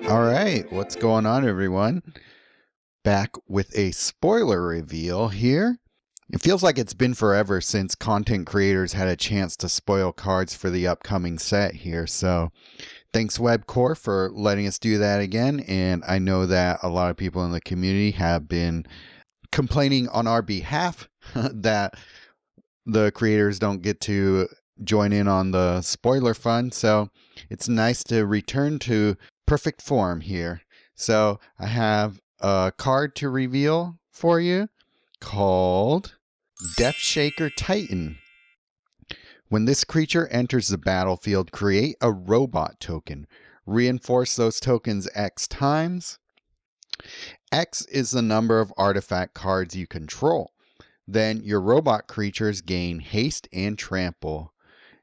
All right, what's going on, everyone? Back with a spoiler reveal here. It feels like it's been forever since content creators had a chance to spoil cards for the upcoming set here. So thanks Webcore for letting us do that again. And I know that a lot of people in the community have been complaining on our behalf that the creators don't get to join in on the spoiler fun. So it's nice to return to perfect form here. So I have a card to reveal for you called Depthshaker Titan. When this creature enters the battlefield, create a robot token. Reinforce those tokens X times. X is the number of artifact cards you control. Then your robot creatures gain haste and trample.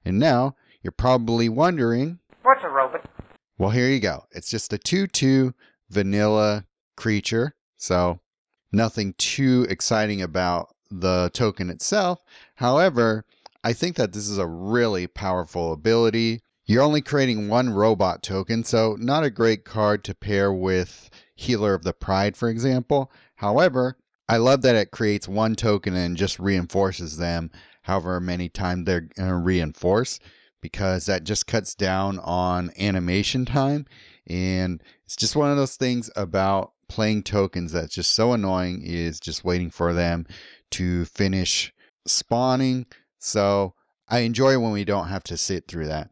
And now you're probably wondering, what's a robot? Well, here you go. It's just a 2/2 vanilla creature, so nothing too exciting about the token itself. However, I think that this is a really powerful ability. You're only creating one robot token, so not a great card to pair with Healer of the Pride, for example. However, I love that it creates one token and just reinforces them however many times they're going to reinforce, because that just cuts down on animation time. And it's just one of those things about playing tokens that's just so annoying, is just waiting for them to finish spawning. So I enjoy when we don't have to sit through that.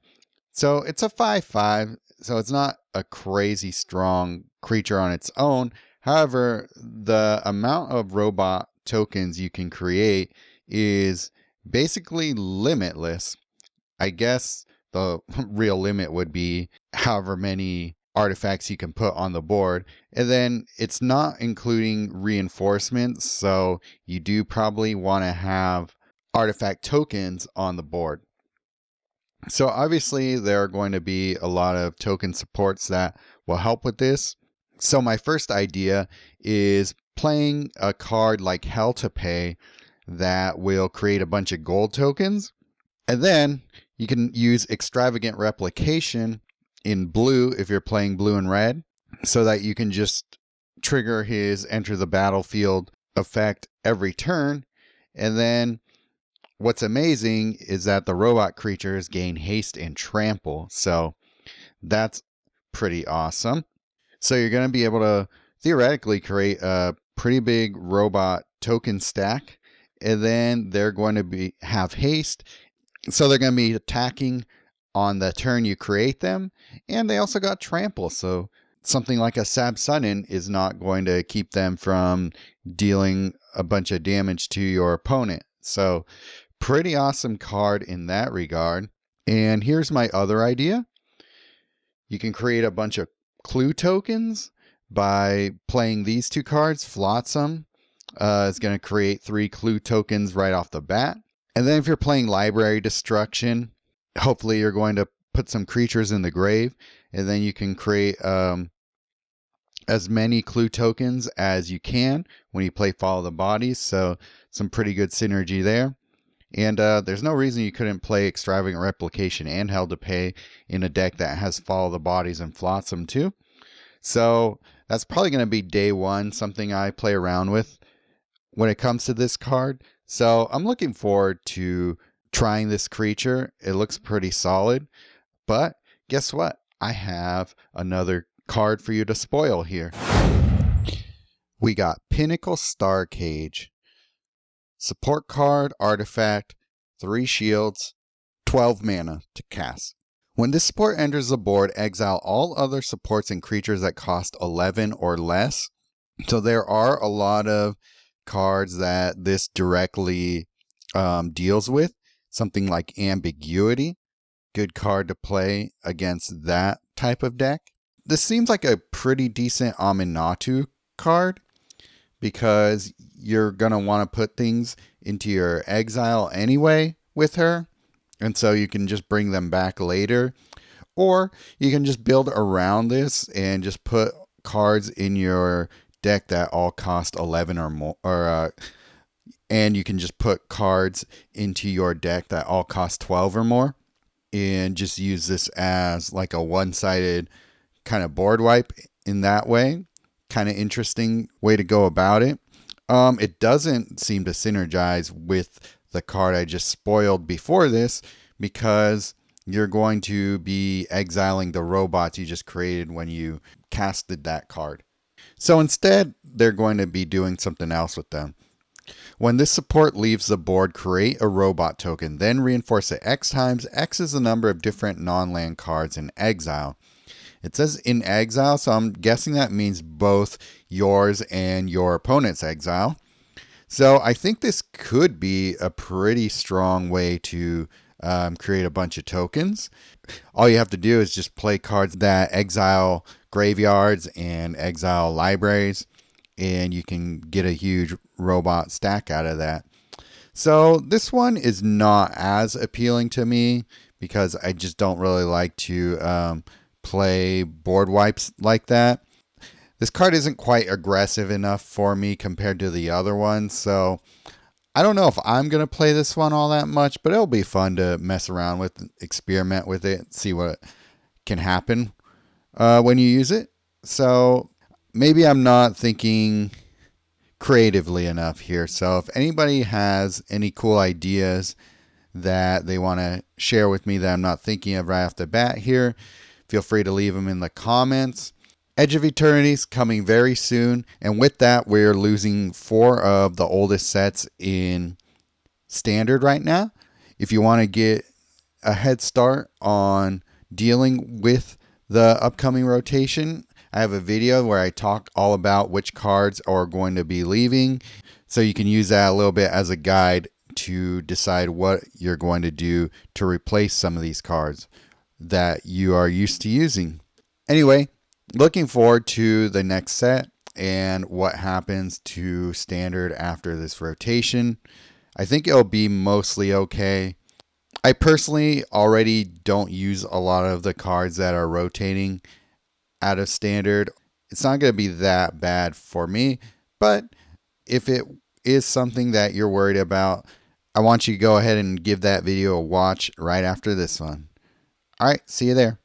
So it's a 5/5, so it's not a crazy strong creature on its own. However, the amount of robot tokens you can create is basically limitless. I guess the real limit would be however many artifacts you can put on the board. And then it's not including reinforcements, so you do probably want to have artifact tokens on the board. So obviously there are going to be a lot of token supports that will help with this. So my first idea is playing a card like Hell to Pay that will create a bunch of gold tokens. And then you can use Extravagant Replication in blue if you're playing blue and red, so that you can just trigger his enter the battlefield effect every turn. And then what's amazing is that the robot creatures gain haste and trample. So that's pretty awesome. So you're going to be able to theoretically create a pretty big robot token stack. And then they're going to have haste. So they're going to be attacking on the turn you create them. And they also got trample. So something like a Sabsunin is not going to keep them from dealing a bunch of damage to your opponent. So pretty awesome card in that regard. And here's my other idea. You can create a bunch of clue tokens by playing these two cards. Flotsam is going to create 3 clue tokens right off the bat. And then if you're playing Library Destruction, hopefully you're going to put some creatures in the grave. And then you can create as many clue tokens as you can when you play Follow the Bodies. So some pretty good synergy there. And there's no reason you couldn't play Extravagant Replication and Hell to Pay in a deck that has Follow the Bodies and Flotsam too. So that's probably going to be day one, something I play around with when it comes to this card. So I'm looking forward to trying this creature. It looks pretty solid. But guess what? I have another card for you to spoil here. We got Pinnacle Starcage. Support card, artifact, 3 shields, 12 mana to cast. When this support enters the board, exile all other supports and creatures that cost 11 or less. So there are a lot of cards that this directly deals with. Something like Ambiguity. Good card to play against that type of deck. This seems like a pretty decent Aminatu card, because you're going to want to put things into your exile anyway with her. And so you can just bring them back later. Or you can just build around this and just put cards in your deck that all cost 11 or more. And you can just put cards into your deck that all cost 12 or more. and just use this as like a one-sided kind of board wipe in that way. Kind of interesting way to go about it. It doesn't seem to synergize with the card I just spoiled before this, because you're going to be exiling the robots you just created when you casted that card. So instead, they're going to be doing something else with them. When this support leaves the board, create a robot token, then reinforce it X times. X is the number of different non-land cards in exile. It says in exile, so I'm guessing that means both yours and your opponent's exile. So I think this could be a pretty strong way to create a bunch of tokens. All you have to do is just play cards that exile graveyards and exile libraries, and you can get a huge robot stack out of that. So this one is not as appealing to me because I just don't really like to play board wipes like that. This card isn't quite aggressive enough for me compared to the other ones, so I don't know if I'm going to play this one all that much, but it'll be fun to mess around with, experiment with it, see what can happen when you use it. So maybe I'm not thinking creatively enough here. So if anybody has any cool ideas that they want to share with me that I'm not thinking of right off the bat here, feel free to leave them in the comments. Edge of Eternities coming very soon, and with that we're losing 4 of the oldest sets in Standard right now. If you want to get a head start on dealing with the upcoming rotation, I have a video where I talk all about which cards are going to be leaving, so you can use that a little bit as a guide to decide what you're going to do to replace some of these cards that you are used to using. Anyway, looking forward to the next set and what happens to Standard after this rotation. I think it'll be mostly okay. I personally already don't use a lot of the cards that are rotating out of Standard. It's not going to be that bad for me, but if it is something that you're worried about, I want you to go ahead and give that video a watch right after this one. All right, see you there.